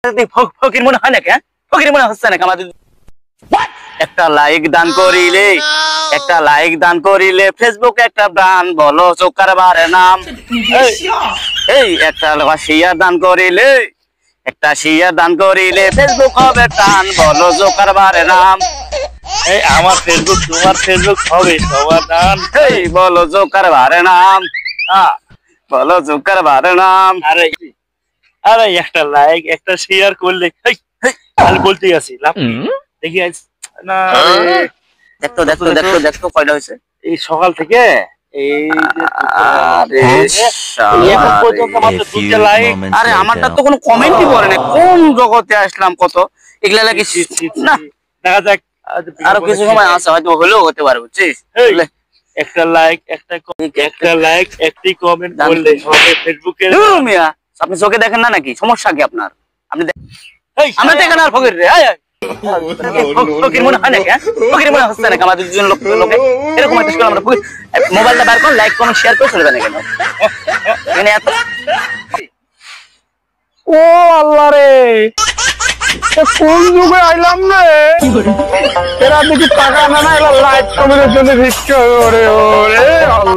ফকির মনে হয় নাকি? ফকির মনে হচ্ছে নাকি আমাদের? একটা লাইক দান করিলে ফেসবুকে একটা ব্রান্ড বলো জোকার বারে নাম। এই একটা শেয়ার দান করিলে ফেসবুক হবে টান বলো জোকার বারে নাম। এই আমার ফেসবুক তোমার ফেসবুক হবে সবার নাম। এই বলো জোকার বারে নাম, বলো জোকার বারে নাম। আরে আরে একটা লাইক একটা শেয়ার করলে আমি বলতে গেছি দেখি না। দেখতো কয়টা হয়েছে এই সকাল থেকে এই এখন পর্যন্ত মাত্র 2টা লাইক। আরে আমারটা তো কোনো কমেন্টই পড়ে না। কোন জগতে আসলাম কত এগুলা লাগে না। দেখা যাক আরো কিছু সময় আছে, হয়তো হলেও হতে পারে, বুঝছিস? একটা লাইক একটি কমেন্ট করলে হবে ফেসবুকে। মিয়া আপনি চোখে দেখেন না নাকি? সমস্যা কি আপনার? আপনি আমরা দেখেন আর ফকির রে ফকির মনে হয় নাকি? ফকির মনে হচ্ছে নাকি আমাদের দুজন লোকে? এরকম একটা আমরা মোবাইলটা বার করে লাইক কমেন্ট শেয়ার করে চলে যান কেন? ও আল্লাহ রে, কোন যুগে আইলাম রে? এরা দেখি টাকা না না, এরা লাইট কমেন্টের জন্য ভিক্ষা করে। ওরে আল্লাহ।